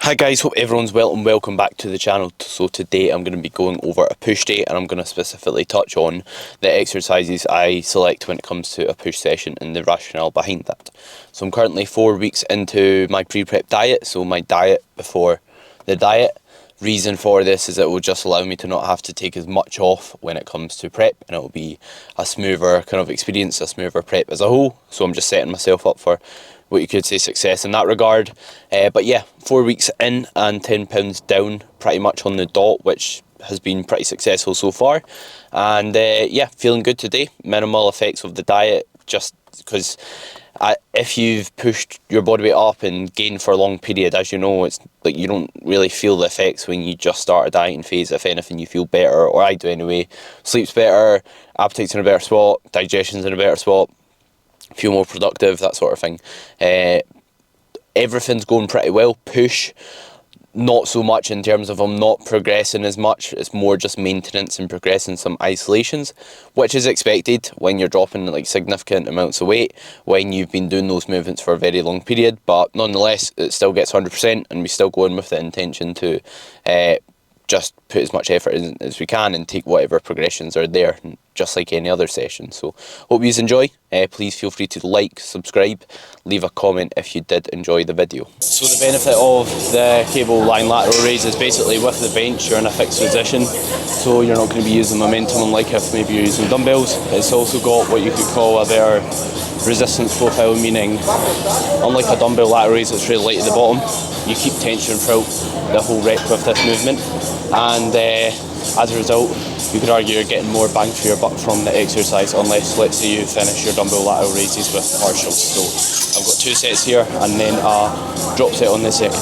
Hi guys, hope everyone's well and welcome back to the channel. So today I'm going to be going over a push day, and I'm going to specifically touch on the exercises I select when it comes to a push session and the rationale behind that. So I'm currently 4 weeks into my pre-prep diet, so my diet before the diet. Reason for this is it will just allow me to not have to take as much off when it comes to prep, and it will be a smoother kind of experience, a smoother prep as a whole. So I'm just setting myself up for what you could say success in that regard. But yeah, 4 weeks in and 10 pounds down pretty much on the dot, which has been pretty successful so far. And yeah, feeling good today. Minimal effects of the diet, just because if you've pushed your body weight up and gained for a long period, as you know, it's like you don't really feel the effects when you just start a dieting phase. If anything, you feel better, or I do anyway. Sleep's better, appetite's in a better spot, digestion's in a better spot, feel more productive, that sort of thing. Everything's going pretty well. Push, not so much in terms of I'm not progressing as much. It's more just maintenance and progressing some isolations, which is expected when you're dropping like significant amounts of weight, when you've been doing those movements for a very long period. But nonetheless, it still gets 100%, and we still go in with the intention to just put as much effort in as we can and take whatever progressions are there, just like any other session. So hope you enjoy. Please feel free to like, subscribe, leave a comment if you did enjoy the video. So the benefit of the cable line lateral raise is basically with the bench you're in a fixed position, so you're not going to be using momentum unlike if maybe you're using dumbbells. It's also got what you could call a better resistance profile, meaning unlike a dumbbell lateral raise that's really light at the bottom, you keep tension throughout the whole rep with this movement, and as a result you could argue you're getting more bang for your buck from the exercise, unless let's say you finish your dumbbell lateral raises with partials. So I've got 2 sets here and then a drop set on the second.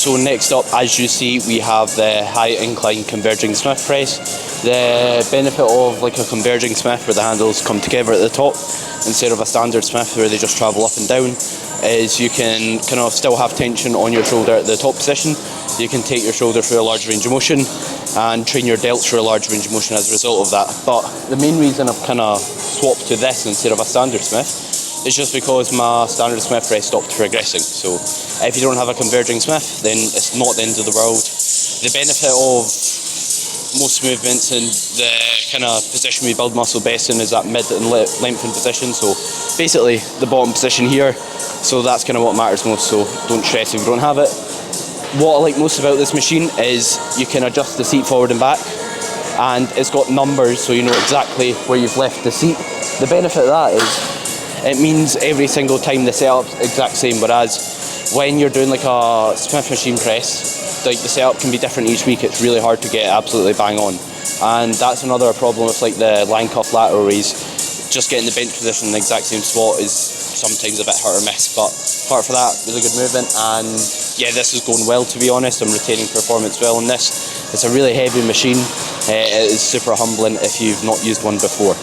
So next up, as you see, we have the high incline converging Smith press. The benefit of like a converging Smith where the handles come together at the top instead of a standard Smith where they just travel up and down is you can kind of still have tension on your shoulder at the top position. You can take your shoulder through a large range of motion and train your delts through a large range of motion as a result of that. But the main reason I've kind of swapped to this instead of a standard Smith it's just because my standard Smith press stopped progressing. So if you don't have a converging Smith, then it's not the end of the world. The benefit of most movements and the kind of position we build muscle best in is that mid and lengthened position. So basically the bottom position here. So that's kind of what matters most. So don't stress if you don't have it. What I like most about this machine is you can adjust the seat forward and back, and it's got numbers so you know exactly where you've left the seat. The benefit of that is it means every single time the setup's exact same, whereas when you're doing like a Smith machine press, like the setup can be different each week. It's really hard to get absolutely bang on, and that's another problem with like the line cuff lateral raise. Just getting the bench position in the exact same spot is sometimes a bit hit or miss, but apart from that, really good movement. And yeah, this is going well, to be honest. I'm retaining performance well on this. It's a really heavy machine. It is super humbling if you've not used one before.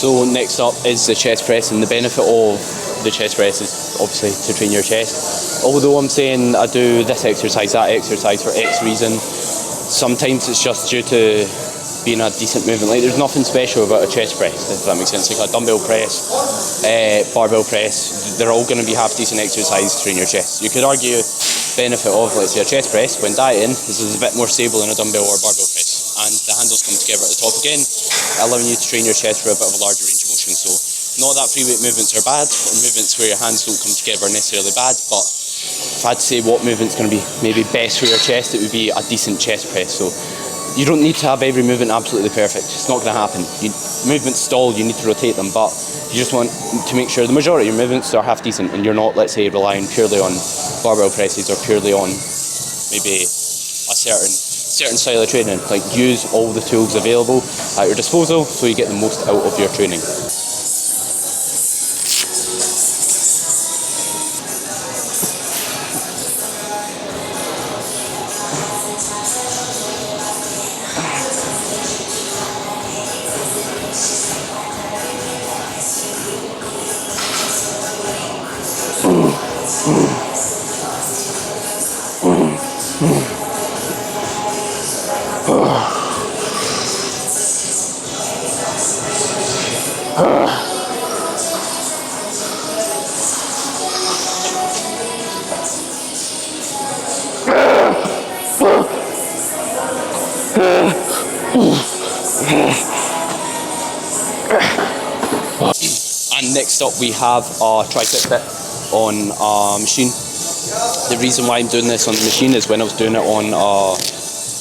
So next up is the chest press, and the benefit of the chest press is obviously to train your chest. Although I'm saying I do this exercise, that exercise for X reason, sometimes it's just due to being a decent movement. Like, there's nothing special about a chest press, if that makes sense. Like a dumbbell press, barbell press, they're all going to be half decent exercises to train your chest. You could argue benefit of, let's say, a chest press when dieting is it's a bit more stable than a dumbbell or barbell press, and the handles come together at the top again, allowing you to train your chest for a bit of a larger range of motion. So not that free weight movements are bad, or movements where your hands don't come together are necessarily bad, but if I had to say what movement's going to be maybe best for your chest, it would be a decent chest press. So you don't need to have every movement absolutely perfect. It's not going to happen. Movements stall, you need to rotate them, but you just want to make sure the majority of your movements are half decent and you're not, let's say, relying purely on barbell presses or purely on maybe a certain style of training. Like, use all the tools available at your disposal so you get the most out of your training. And next up we have a tricep fit on a machine. The reason why I'm doing this on the machine is when I was doing it on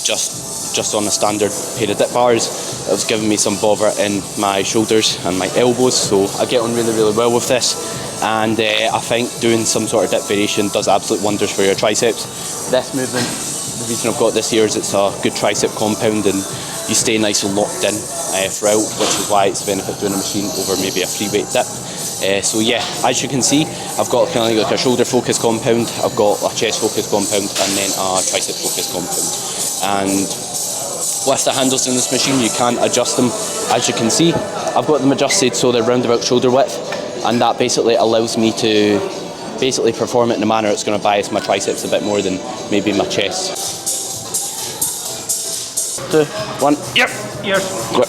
just on a standard pair of dip bars, it was giving me some bother in my shoulders and my elbows, so I get on really well with this, and I think doing some sort of dip variation does absolute wonders for your triceps. This movement, the reason I've got this here is it's a good tricep compound and you stay nice and locked in throughout, which is why it's a benefit doing a machine over maybe a free weight dip. So yeah, as you can see, I've got kind of like a shoulder focused compound, I've got a chest focused compound, and then a tricep focused compound. And with the handles in this machine, you can adjust them. As you can see, I've got them adjusted so they're round about shoulder width, and that basically allows me to basically perform it in a manner that's going to bias my triceps a bit more than maybe my chest. 2, 1. Yep. Yes. Go.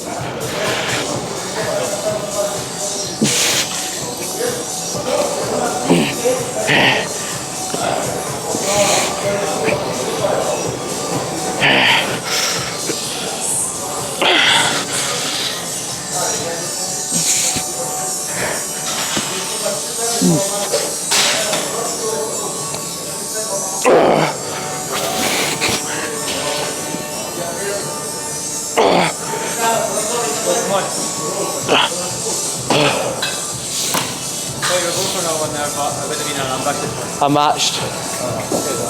I'm matched.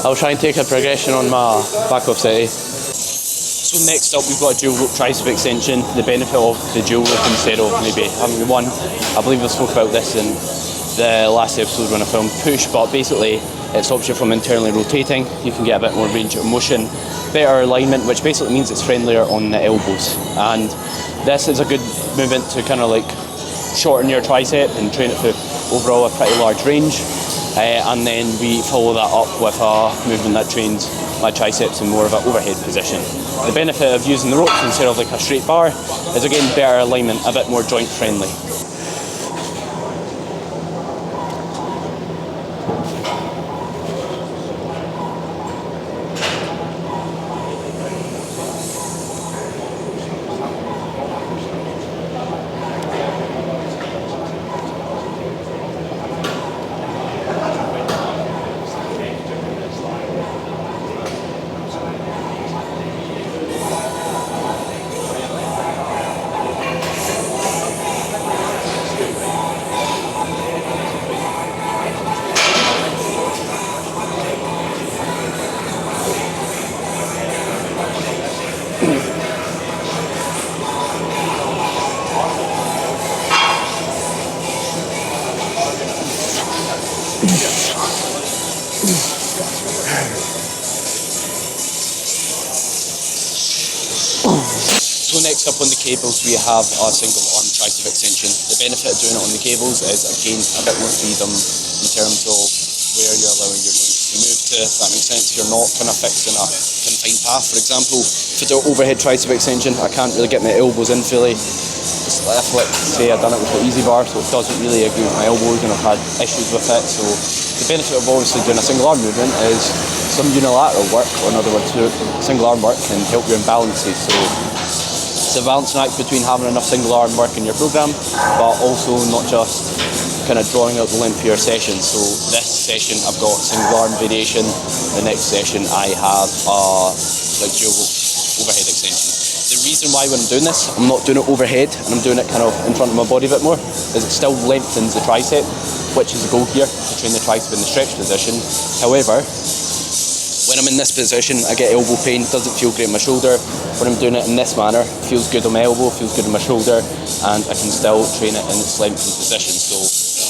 I'll try and take a progression on my back off set. So next up we've got a dual rope tricep extension. The benefit of the dual rope instead of maybe having one, I believe I spoke about this in the last episode when I filmed push, but basically it stops you from internally rotating. You can get a bit more range of motion, better alignment, which basically means it's friendlier on the elbows. And this is a good movement to kind of like shorten your tricep and train it for overall a pretty large range. And then we follow that up with a movement that trains my triceps in more of an overhead position. The benefit of using the ropes instead of like a straight bar is again better alignment, a bit more joint friendly. So next up on the cables we have a single arm tricep tricep extension. The benefit of doing it on the cables is, again, a bit more freedom in terms of where you're allowing your joints to move to, if that makes sense. You're not kind of fixed in a confined path. For example, if I do overhead tricep extension, I can't really get my elbows in fully. Just if, like, say I've done it with the easy bar, so it doesn't really agree with my elbows, and I've had issues with it. So the benefit of obviously doing a single arm movement is some unilateral work, or in other words, single arm work can help your imbalances. So it's a balancing act between having enough single arm work in your program, but also not just kind of drawing out the length of your session. So this session I've got single arm variation. The next session I have like dual overhead extension. The reason why when I'm doing this, I'm not doing it overhead and I'm doing it kind of in front of my body a bit more, is it still lengthens the tricep, which is the goal here, to train the tricep in the stretch position. However, when I'm in this position, I get elbow pain, doesn't feel great in my shoulder. When I'm doing it in this manner, it feels good on my elbow, feels good on my shoulder, and I can still train it in its lengthened position. So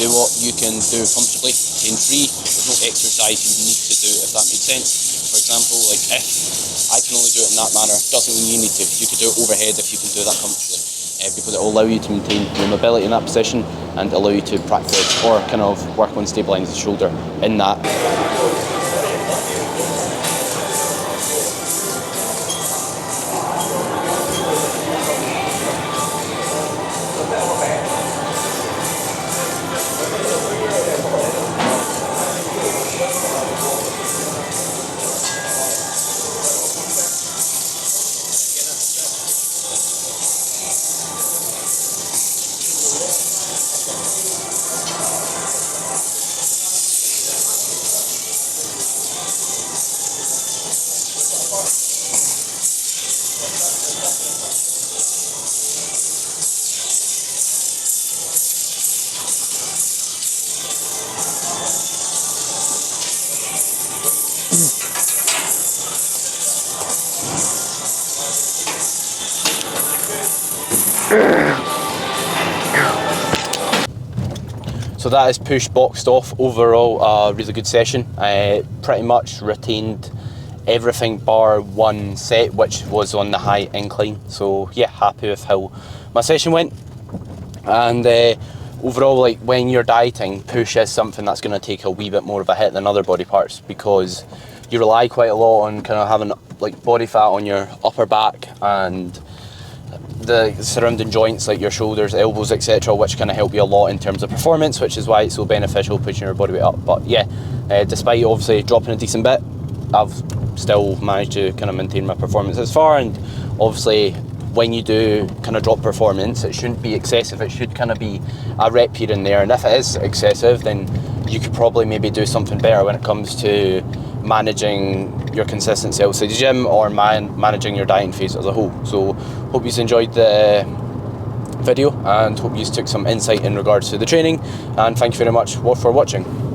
do what you can do comfortably, pain free. There's no exercise you need to do, if that makes sense. For example, like if I can only do it in that manner, doesn't mean you need to. You could do it overhead if you can do that comfortably. Because it will allow you to maintain your mobility in that position and allow you to practice or kind of work on stabilising the shoulder in that. So that is push boxed off. Overall, a really good session. I pretty much retained everything bar one set, which was on the high incline. So yeah, happy with how my session went. And overall, like when you're dieting, push is something that's going to take a wee bit more of a hit than other body parts, because you rely quite a lot on kind of having like body fat on your upper back and the surrounding joints like your shoulders, elbows, etc., which kind of help you a lot in terms of performance, which is why it's so beneficial pushing your body weight up. But yeah, despite obviously dropping a decent bit, I've still managed to kind of maintain my performance as far. And obviously when you do kind of drop performance, it shouldn't be excessive. It should kind of be a rep here and there, and if it is excessive, then you could probably maybe do something better when it comes to managing your consistency outside the gym or managing your dieting phase as a whole. So hope you enjoyed the video and hope you took some insight in regards to the training, and thank you very much for watching.